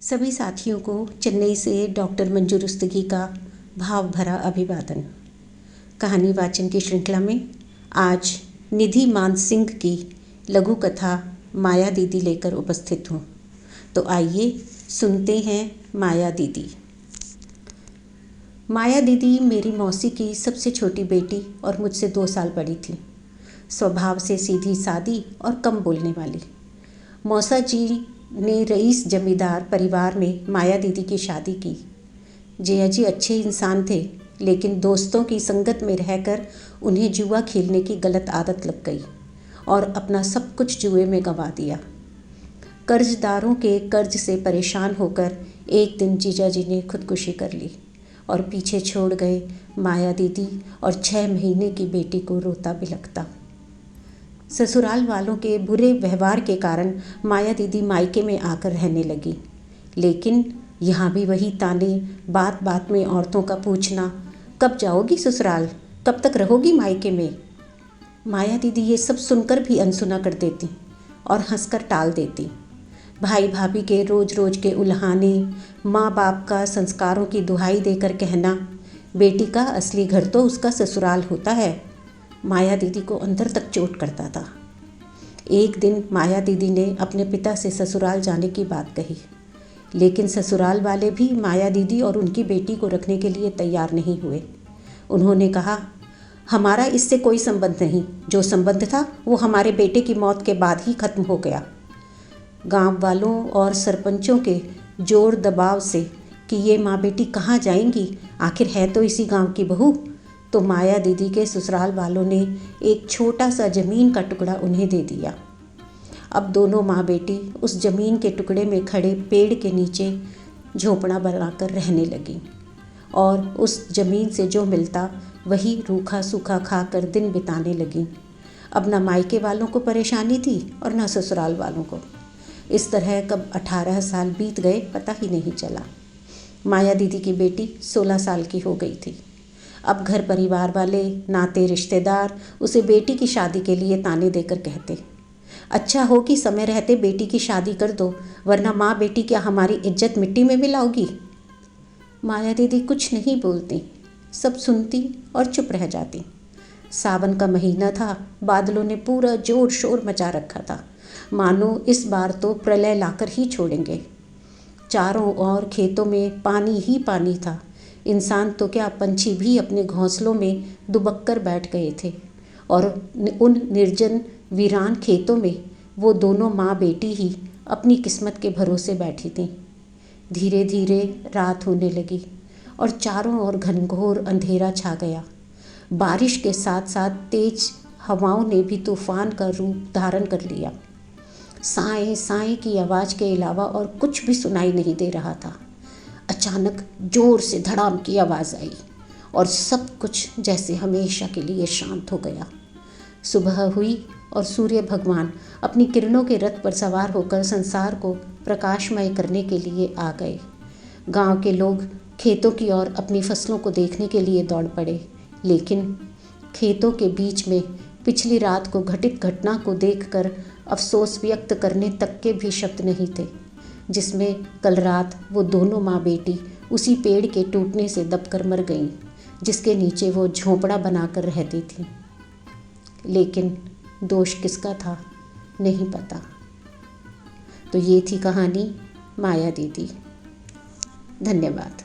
सभी साथियों को चेन्नई से डॉक्टर मंजू रुस्तगी का भाव भरा अभिवादन। कहानी वाचन की श्रृंखला में आज निधि मान सिंह की लघु कथा माया दीदी लेकर उपस्थित हूँ। तो आइए सुनते हैं माया दीदी। माया दीदी मेरी मौसी की सबसे छोटी बेटी और मुझसे 2 साल बड़ी थी। स्वभाव से सीधी सादी और कम बोलने वाली। मौसा जी ने रईस जमींदार परिवार में माया दीदी की शादी की। जया जी अच्छे इंसान थे, लेकिन दोस्तों की संगत में रहकर उन्हें जुआ खेलने की गलत आदत लग गई और अपना सब कुछ जुए में गंवा दिया। कर्जदारों के कर्ज से परेशान होकर एक दिन जीजा जी ने खुदकुशी कर ली और पीछे छोड़ गए माया दीदी और 6 महीने की बेटी को रोता बिलखता। ससुराल वालों के बुरे व्यवहार के कारण माया दीदी मायके में आकर रहने लगी, लेकिन यहाँ भी वही ताने, बात बात में औरतों का पूछना, कब जाओगी ससुराल, कब तक रहोगी मायके में। माया दीदी ये सब सुनकर भी अनसुना कर देती और हंसकर टाल देती। भाई भाभी के रोज रोज के उल्हाने, माँ बाप का संस्कारों की दुहाई देकर कहना, बेटी का असली घर तो उसका ससुराल होता है, माया दीदी को अंदर तक चोट करता था। एक दिन माया दीदी ने अपने पिता से ससुराल जाने की बात कही, लेकिन ससुराल वाले भी माया दीदी और उनकी बेटी को रखने के लिए तैयार नहीं हुए। उन्होंने कहा, हमारा इससे कोई संबंध नहीं, जो संबंध था वो हमारे बेटे की मौत के बाद ही खत्म हो गया। गांव वालों और सरपंचों के जोर दबाव से कि ये माँ बेटी कहाँ जाएंगी, आखिर है तो इसी गांव की बहू, तो माया दीदी के ससुराल वालों ने एक छोटा सा ज़मीन का टुकड़ा उन्हें दे दिया। अब दोनों माँ बेटी उस ज़मीन के टुकड़े में खड़े पेड़ के नीचे झोपड़ा बनाकर रहने लगी और उस ज़मीन से जो मिलता वही रूखा सूखा खाकर दिन बिताने लगी। अब ना मायके वालों को परेशानी थी और ना ससुराल वालों को। इस तरह कब 18 साल बीत गए पता ही नहीं चला। माया दीदी की बेटी 16 साल की हो गई थी। अब घर परिवार वाले, नाते रिश्तेदार उसे बेटी की शादी के लिए ताने देकर कहते, अच्छा हो कि समय रहते बेटी की शादी कर दो, वरना माँ बेटी क्या हमारी इज्जत मिट्टी में मिलाओगी। माया दीदी कुछ नहीं बोलती, सब सुनती और चुप रह जाती। सावन का महीना था, बादलों ने पूरा जोर शोर मचा रखा था, मानो इस बार तो प्रलय लाकर ही छोड़ेंगे। चारों ओर खेतों में पानी ही पानी था। इंसान तो क्या, पंछी भी अपने घोंसलों में दुबक कर बैठ गए थे और उन निर्जन वीरान खेतों में वो दोनों माँ बेटी ही अपनी किस्मत के भरोसे बैठी थीं। धीरे धीरे रात होने लगी और चारों ओर घनघोर अंधेरा छा गया। बारिश के साथ साथ तेज हवाओं ने भी तूफान का रूप धारण कर लिया। साएं साएं की आवाज़ के अलावा और कुछ भी सुनाई नहीं दे रहा था। अचानक जोर से धड़ाम की आवाज़ आई और सब कुछ जैसे हमेशा के लिए शांत हो गया। सुबह हुई और सूर्य भगवान अपनी किरणों के रथ पर सवार होकर संसार को प्रकाशमय करने के लिए आ गए। गांव के लोग खेतों की ओर अपनी फसलों को देखने के लिए दौड़ पड़े, लेकिन खेतों के बीच में पिछली रात को घटित घटना को देखकर अफसोस व्यक्त करने तक के भी शब्द नहीं थे, जिसमें कल रात वो दोनों माँ बेटी उसी पेड़ के टूटने से दबकर मर गईं, जिसके नीचे वो झोंपड़ा बनाकर रहती थी। लेकिन दोष किसका था नहीं पता। तो ये थी कहानी माया दीदी। धन्यवाद।